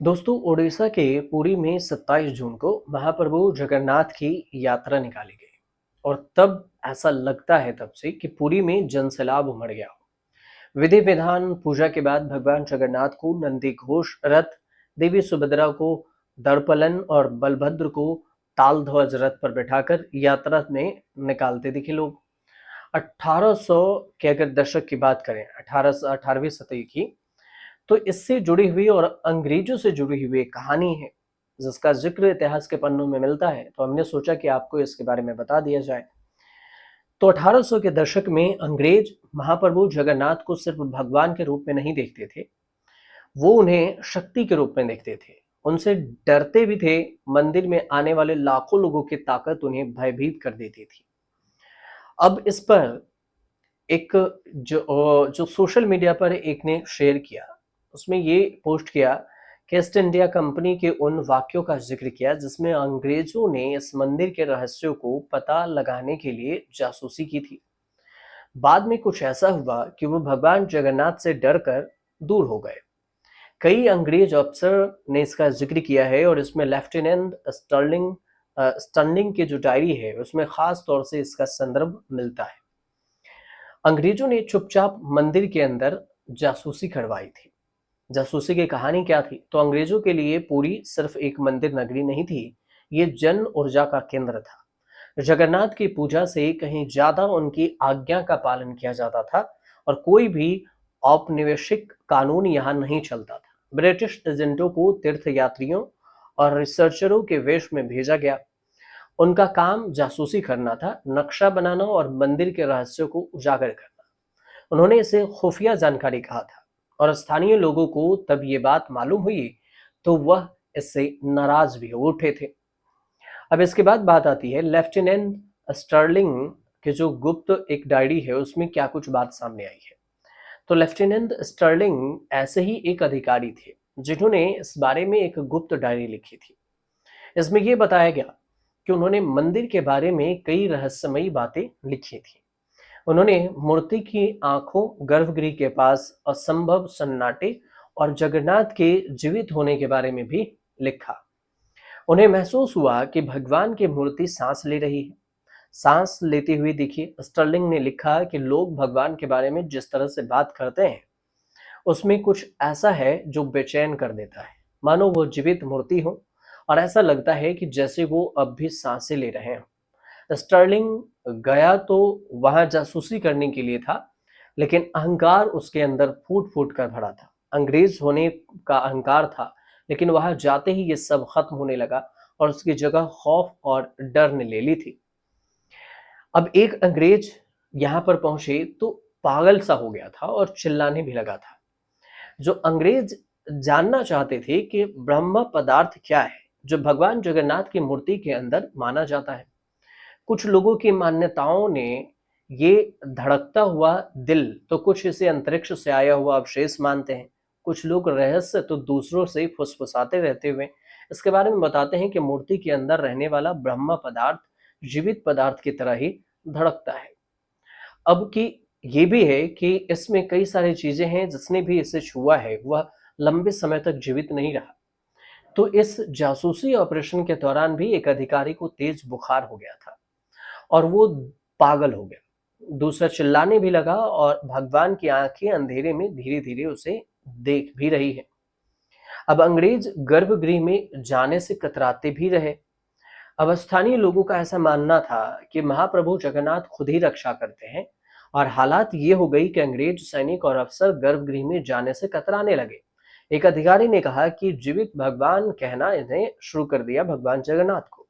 दोस्तों, ओडिशा के पुरी में 27 जून को महाप्रभु जगन्नाथ की यात्रा निकाली गई और तब ऐसा लगता है तब से कि पुरी में जनसैलाब उमड़ गया हो। विधि विधान पूजा के बाद भगवान जगन्नाथ को नंदी घोष रथ, देवी सुभद्रा को दर्पलन और बलभद्र को ताल ध्वज रथ पर बैठाकर यात्रा में निकालते दिखे लोग। 1800 के अगर दशक की बात करें, 18वीं सदी की, तो इससे जुड़ी हुई और अंग्रेजों से जुड़ी हुई एक कहानी है जिसका जिक्र इतिहास के पन्नों में मिलता है, तो हमने सोचा कि आपको इसके बारे में बता दिया जाए। तो 1800 के दशक में अंग्रेज महाप्रभु जगन्नाथ को सिर्फ भगवान के रूप में नहीं देखते थे, वो उन्हें शक्ति के रूप में देखते थे। उनसे डरते भी थे। मंदिर में आने वाले लाखों लोगों की ताकत उन्हें भयभीत कर देती थी। अब इस पर एक जो सोशल मीडिया पर एक ने शेयर किया, उसमें ये पोस्ट किया कि ईस्ट इंडिया कंपनी के उन वाक्यों का जिक्र किया जिसमें अंग्रेजों ने इस मंदिर के रहस्यों को पता लगाने के लिए जासूसी की थी। बाद में कुछ ऐसा हुआ कि वो भगवान जगन्नाथ से डरकर दूर हो गए। कई अंग्रेज अफसर ने इसका जिक्र किया है और इसमें लेफ्टिनेंट स्टर्लिंग की जो डायरी है उसमें खास तौर से इसका संदर्भ मिलता है। अंग्रेजों ने चुपचाप मंदिर के अंदर जासूसी करवाई थी। जासूसी की कहानी क्या थी? तो अंग्रेजों के लिए पुरी सिर्फ एक मंदिर नगरी नहीं थी, ये जन ऊर्जा का केंद्र था। जगन्नाथ की पूजा से कहीं ज्यादा उनकी आज्ञा का पालन किया जाता था और कोई भी औपनिवेशिक कानून यहाँ नहीं चलता था। ब्रिटिश एजेंटों को तीर्थ यात्रियों और रिसर्चरों के वेश में भेजा गया। उनका काम जासूसी करना था, नक्शा बनाना और मंदिर के रहस्यों को उजागर करना। उन्होंने इसे खुफिया जानकारी कहा था और स्थानीय लोगों को तब ये बात मालूम हुई तो वह इससे नाराज भी हो उठे थे। अब इसके बाद बात आती है लेफ्टिनेंट स्टर्लिंग के जो गुप्त एक डायरी है उसमें क्या कुछ बात सामने आई है। तो लेफ्टिनेंट स्टर्लिंग ऐसे ही एक अधिकारी थे जिन्होंने इस बारे में एक गुप्त डायरी लिखी थी। इसमें यह बताया गया कि उन्होंने मंदिर के बारे में कई रहस्यमयी बातें लिखी थी। उन्होंने मूर्ति की आंखों, गर्भगृह के पास असंभव सन्नाटे और जगन्नाथ के जीवित होने के बारे में भी लिखा। उन्हें महसूस हुआ कि भगवान की मूर्ति सांस ले रही है, सांस लेती हुई दिखी। स्टर्लिंग ने लिखा कि लोग भगवान के बारे में जिस तरह से बात करते हैं उसमें कुछ ऐसा है जो बेचैन कर देता है, मानो वो जीवित मूर्ति हो और ऐसा लगता है कि जैसे वो अब भी सांसें ले रहे हों। स्टर्लिंग गया तो वहां जासूसी करने के लिए था, लेकिन अहंकार उसके अंदर फूट फूट कर भरा था। अंग्रेज होने का अहंकार था, लेकिन वहां जाते ही ये सब खत्म होने लगा और उसकी जगह खौफ और डर ने ले ली थी। अब एक अंग्रेज यहाँ पर पहुंचे तो पागल सा हो गया था और चिल्लाने भी लगा था। जो अंग्रेज जानना चाहते थे कि ब्रह्म पदार्थ क्या है जो भगवान जगन्नाथ की मूर्ति के अंदर माना जाता है। कुछ लोगों की मान्यताओं ने ये धड़कता हुआ दिल तो कुछ इसे अंतरिक्ष से आया हुआ अवशेष मानते हैं। कुछ लोग रहस्य तो दूसरों से फुसफुसाते रहते हुए इसके बारे में बताते हैं कि मूर्ति के अंदर रहने वाला ब्रह्म पदार्थ जीवित पदार्थ की तरह ही धड़कता है। अब की ये भी है कि इसमें कई सारी चीजें हैं, जिसने भी इसे छुआ है वह लंबे समय तक जीवित नहीं रहा। तो इस जासूसी ऑपरेशन के दौरान भी एक अधिकारी को तेज बुखार हो गया था और वो पागल हो गया। दूसरा चिल्लाने भी लगा और भगवान की आंखें अंधेरे में धीरे धीरे उसे देख भी रही है। अब अंग्रेज गर्भगृह में जाने से कतराते भी रहे। अब स्थानीय लोगों का ऐसा मानना था कि महाप्रभु जगन्नाथ खुद ही रक्षा करते हैं और हालात ये हो गई कि अंग्रेज सैनिक और अफसर गर्भगृह में जाने से कतराने लगे। एक अधिकारी ने कहा कि जीवित भगवान कहना इन्हें शुरू कर दिया भगवान जगन्नाथ को।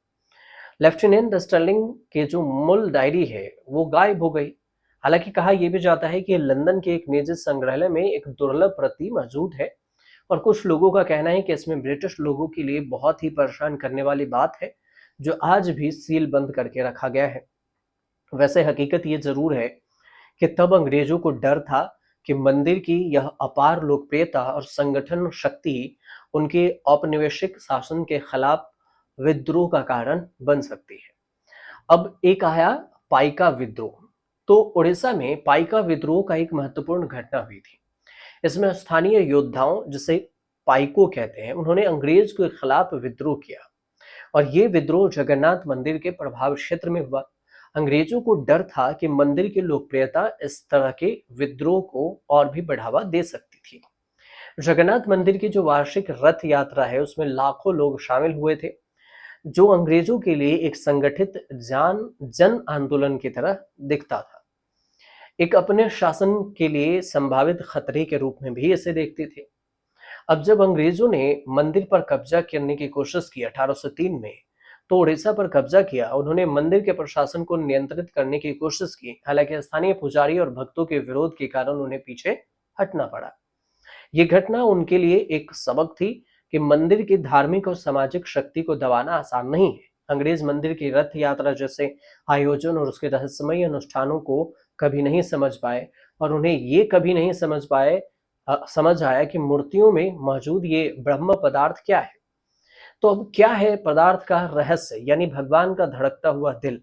लेफ्टिनेंट स्टर्लिंग के जो मूल डायरी है वो गायब हो गई। हालांकि कहा यह भी जाता है कि लंदन के एक निजी संग्रहालय में एक दुर्लभ प्रति मौजूद है और कुछ लोगों का कहना है कि इसमें ब्रिटिश लोगों के लिए बहुत ही परेशान करने वाली बात है जो आज भी सील बंद करके रखा गया है। वैसे हकीकत ये जरूर है कि तब अंग्रेजों को डर था कि मंदिर की यह अपार लोकप्रियता और संगठन शक्ति उनके औपनिवेशिक शासन के खिलाफ विद्रोह का कारण बन सकती है। अब एक आया पाइका विद्रोह। तो उड़ीसा में पाइका विद्रोह का एक महत्वपूर्ण घटना हुई थी। इसमें स्थानीय योद्धाओं जैसे पाइको कहते हैं, उन्होंने अंग्रेज के खिलाफ विद्रोह किया और ये विद्रोह जगन्नाथ मंदिर के प्रभाव क्षेत्र में हुआ। अंग्रेजों को डर था कि मंदिर की लोकप्रियता इस तरह के विद्रोह को और भी बढ़ावा दे सकती थी। जगन्नाथ मंदिर की जो वार्षिक रथ यात्रा है उसमें लाखों लोग शामिल हुए थे, जो अंग्रेजों के लिए एक संगठित जन आंदोलन की तरह दिखता था। एक अपने शासन के लिए संभावित खतरे के रूप में भी इसे देखते थे। अब जब अंग्रेजों ने मंदिर पर कब्जा करने की कोशिश की 1803 में, तो उड़ीसा पर कब्जा किया। उन्होंने मंदिर के प्रशासन को नियंत्रित करने की कोशिश की, हालांकि स्थानीय पुजारी और भक्तों के विरोध के कारण उन्हें पीछे हटना पड़ा। ये घटना उनके लिए एक सबक थी कि मंदिर की धार्मिक और सामाजिक शक्ति को दबाना आसान नहीं है। अंग्रेज मंदिर की रथ यात्रा जैसे आयोजन और उसके रहस्यमय अनुष्ठानों को कभी नहीं समझ पाए, और उन्हें ये कभी नहीं समझ आया कि मूर्तियों में मौजूद ये ब्रह्म पदार्थ क्या है। तो अब क्या है पदार्थ का रहस्य, यानी भगवान का धड़कता हुआ दिल?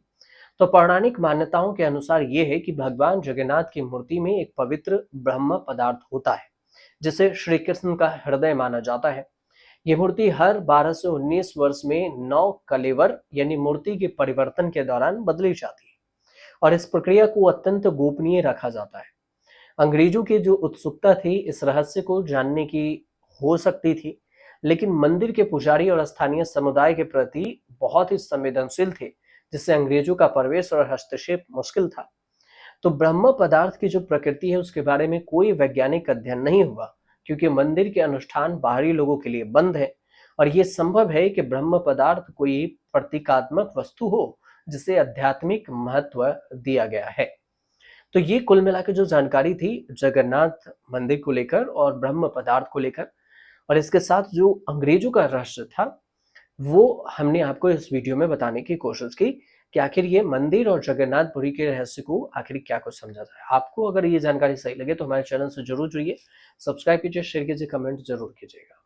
तो पौराणिक मान्यताओं के अनुसार ये है कि भगवान जगन्नाथ की मूर्ति में एक पवित्र ब्रह्म पदार्थ होता है, जिसे श्री कृष्ण का हृदय माना जाता है। ये मूर्ति हर 12 से 19 वर्ष में 9 कलेवर यानी मूर्ति के परिवर्तन के दौरान बदली जाती है, और इस प्रक्रिया को अत्यंत गोपनीय रखा जाता है। अंग्रेजों की जो उत्सुकता थी इस रहस्य को जानने की हो सकती थी, लेकिन मंदिर के पुजारी और स्थानीय समुदाय के प्रति बहुत ही संवेदनशील थे, जिससे अंग्रेजों का प्रवेश और हस्तक्षेप मुश्किल था। तो ब्रह्म पदार्थ की जो प्रकृति है उसके बारे में कोई वैज्ञानिक अध्ययन नहीं हुआ, क्योंकि मंदिर के अनुष्ठान बाहरी लोगों के लिए बंद है, और ये संभव है कि ब्रह्म पदार्थ कोई प्रतीकात्मक वस्तु हो जिसे आध्यात्मिक महत्व दिया गया है। तो ये कुल मिला के जो जानकारी थी जगन्नाथ मंदिर को लेकर और ब्रह्म पदार्थ को लेकर, और इसके साथ जो अंग्रेजों का रहस्य था वो हमने आपको इस वीडियो में बताने की कोशिश की कि आखिर ये मंदिर और जगन्नाथपुरी के रहस्य को आखिर क्या कुछ समझा जाए। आपको अगर ये जानकारी सही लगे तो हमारे चैनल से जरूर जुड़िए, सब्सक्राइब कीजिए, शेयर कीजिए, कमेंट जरूर कीजिएगा।